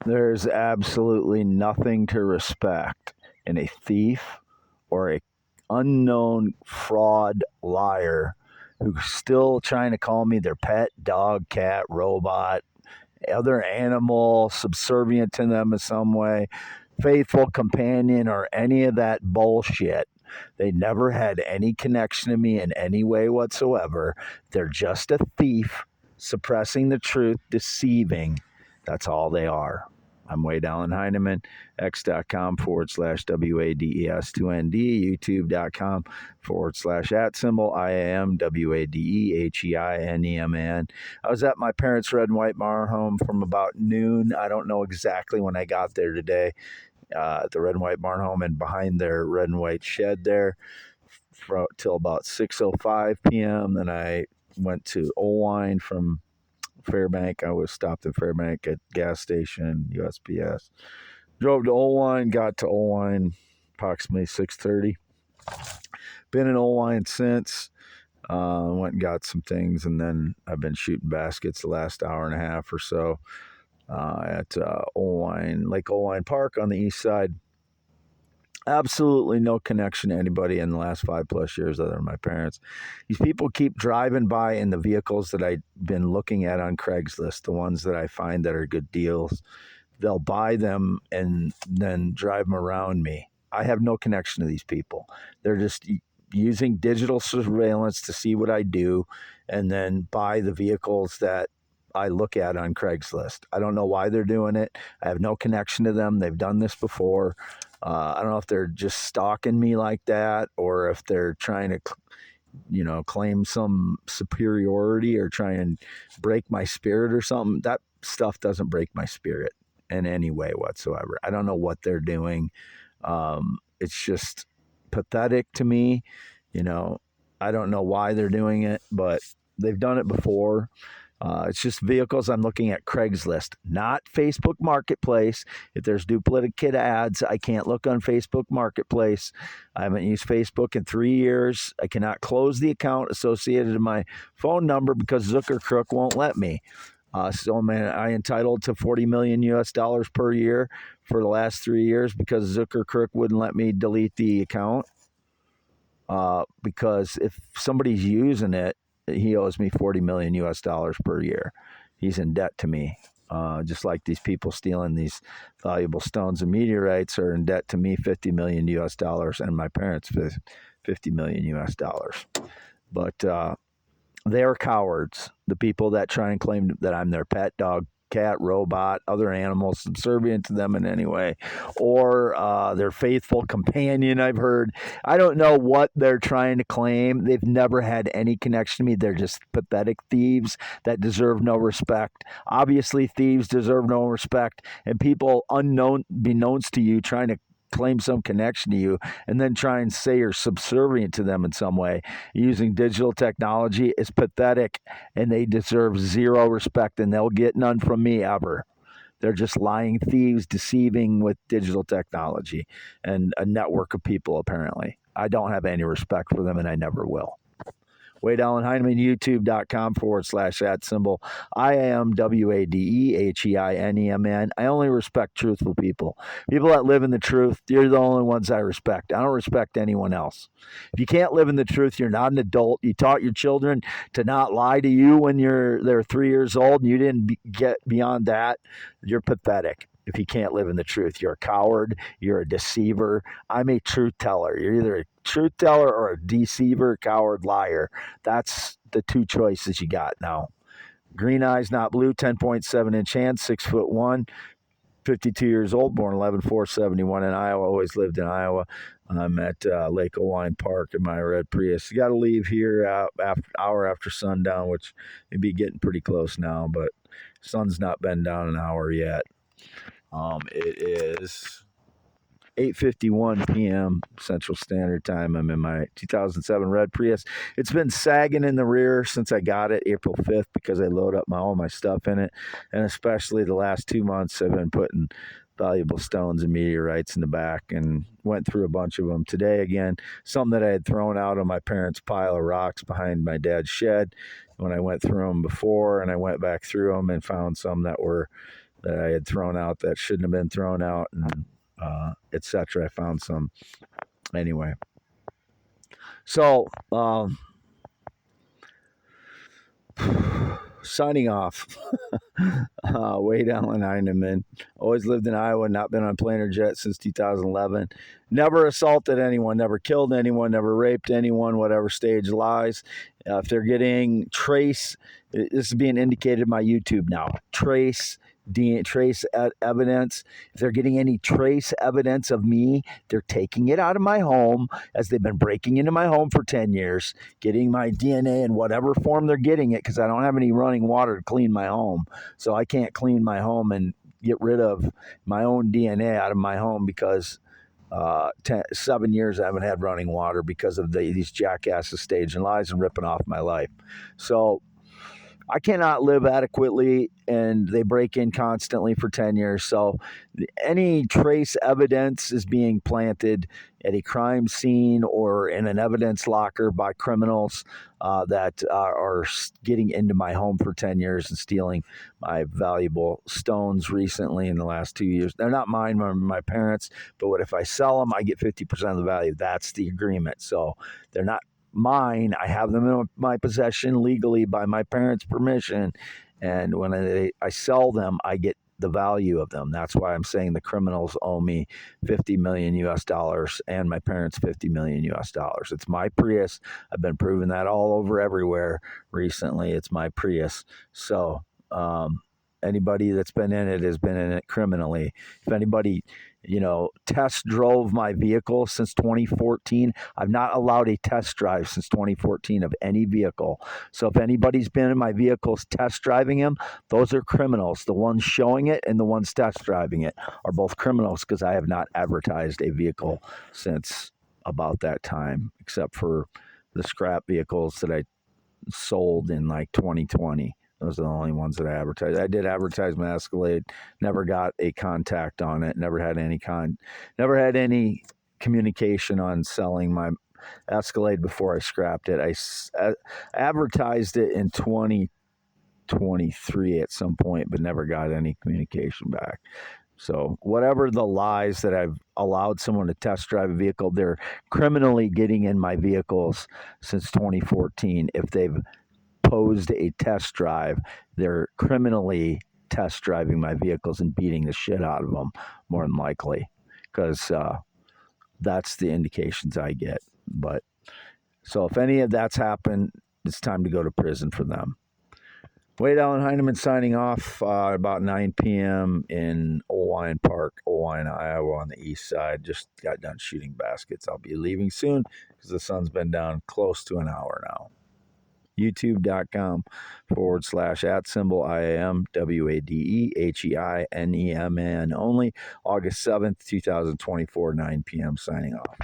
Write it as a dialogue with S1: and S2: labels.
S1: There's absolutely nothing to respect in a thief or a unknown fraud liar who's still trying to call me their pet dog, cat, robot, other animal, subservient to them in some way, faithful companion, or any of that bullshit. They never had any connection to me in any way whatsoever. They're just a thief, suppressing the truth, deceiving. That's all they are. I'm Wade Allen Heineman, x.com/WADES2ND, youtube.com/@ IAM WADEHEINEMAN. I was at my parents' red and white barn home from about noon. I don't know exactly when I got there today, at the red and white barn home and behind their red and white shed there till about 6:05 p.m. Then I went to Oelwein from Fairbank. I was stopped in Fairbank at gas station, USPS. Drove to Oelwein, got to Oelwein approximately 6:30. Been in Oelwein since. Went and got some things, and then I've been shooting baskets the last hour and a half or so at Oelwein, Lake Oelwein Park on the east side. Absolutely no connection to anybody in the last 5+ years other than my parents. These people keep driving by in the vehicles that I've been looking at on Craigslist, the ones that I find that are good deals. They'll buy them and then drive them around me. I have no connection to these people. They're just using digital surveillance to see what I do and then buy the vehicles that I look at on Craigslist. I don't know why they're doing it. I have no connection to them. They've done this before. I don't know if they're just stalking me like that or if they're trying to, claim some superiority or try and break my spirit or something. That stuff doesn't break my spirit in any way whatsoever. I don't know what they're doing. It's just pathetic to me. I don't know why they're doing it, but they've done it before. It's just vehicles I'm looking at Craigslist, not Facebook Marketplace. If there's duplicate ads, I can't look on Facebook Marketplace. I haven't used Facebook in 3 years. I cannot close the account associated to my phone number because Zucker Crook won't let me. So I entitled to $40 million US per year for the last 3 years because Zucker Crook wouldn't let me delete the account. Because if somebody's using it, he owes me $40 million US per year. He's in debt to me. Just like these people stealing these valuable stones and meteorites are in debt to me $50 million US and my parents $50 million US. But they're cowards. The people that try and claim that I'm their pet dog, cat, robot, other animals, subservient to them in any way, or their faithful companion, I've heard. I don't know what they're trying to claim. They've never had any connection to me. They're just pathetic thieves that deserve no respect. Obviously, thieves deserve no respect, and people unbeknownst to you trying to claim some connection to you and then try and say you're subservient to them in some way using digital technology is pathetic, and they deserve zero respect, and they'll get none from me ever. They're just lying thieves deceiving with digital technology and a network of people. Apparently I don't have any respect for them, and I never will. Wade Allen Heineman, youtube.com / IAM WADEHEINEMAN. I only respect truthful people. People that live in the truth, you're the only ones I respect. I don't respect anyone else. If you can't live in the truth, you're not an adult. You taught your children to not lie to you when they're 3 years old and you didn't get beyond that. You're pathetic. If you can't live in the truth, you're a coward, you're a deceiver. I'm a truth teller. You're either a truth teller or a deceiver, coward, liar. That's the two choices you got now. Green eyes, not blue, 10.7-inch hands, 6'1", 52 years old, born 11/4/71 in Iowa. Always lived in Iowa. I'm at Lake Oelwein Park in my red Prius. You got to leave here hour after sundown, which may be getting pretty close now, but sun's not been down an hour yet. It is 8:51 p.m. Central Standard Time. I'm in my 2007 red Prius. It's been sagging in the rear since I got it April 5th because I load up all my stuff in it. And especially the last 2 months, I've been putting valuable stones and meteorites in the back and went through a bunch of them. Today, again, some that I had thrown out on my parents' pile of rocks behind my dad's shed when I went through them before, and I went back through them and found some that were that I had thrown out that shouldn't have been thrown out, and etc. I found some anyway. So signing off. Wade Allen Heineman. Always lived in Iowa, not been on a plane or jet since 2011. Never assaulted anyone, never killed anyone, never raped anyone, whatever stage lies. If they're getting trace, this is being indicated in my YouTube now. Trace evidence. If they're getting any trace evidence of me, they're taking it out of my home, as they've been breaking into my home for 10 years, getting my DNA in whatever form they're getting it, because I don't have any running water to clean my home. So I can't clean my home and get rid of my own DNA out of my home, because 7 years I haven't had running water because of these jackasses staging lies and ripping off my life. So I cannot live adequately, and they break in constantly for 10 years. So any trace evidence is being planted at a crime scene or in an evidence locker by criminals that are getting into my home for 10 years and stealing my valuable stones recently in the last 2 years. They're not mine, my parents, but what if I sell them, I get 50% of the value. That's the agreement. So they're not mine. I have them in my possession legally by my parents' permission, and when I sell them, I get the value of them. That's why I'm saying the criminals owe me $50 million US and my parents $50 million US. It's my Prius. I've been proving that all over everywhere recently. It's my Prius. So anybody that's been in it has been in it criminally. If anybody test drove my vehicle since 2014. I've not allowed a test drive since 2014 of any vehicle. So if anybody's been in my vehicles test driving them, those are criminals. The ones showing it and the ones test driving it are both criminals, because I have not advertised a vehicle since about that time, except for the scrap vehicles that I sold in like 2020. Those are the only ones that I advertised. I did advertise my Escalade, never got a contact on it, never had any communication on selling my Escalade before I scrapped it. I advertised it in 2023 at some point, but never got any communication back. So whatever the lies that I've allowed someone to test drive a vehicle, they're criminally getting in my vehicles since 2014. If they've posed a test drive, they're criminally test driving my vehicles and beating the shit out of them, more than likely, because that's the indications I get. But so if any of that's happened, it's time to go to prison for them. Wade Allen Heineman signing off about 9 p.m. in Oelwein Park, Oelwein, Iowa, on the east side. Just got done shooting baskets. I'll be leaving soon because the sun's been down close to an hour now. YouTube.com/@IAMWADEHEINEMAN only. August 7th, 2024, 9 p.m. signing off.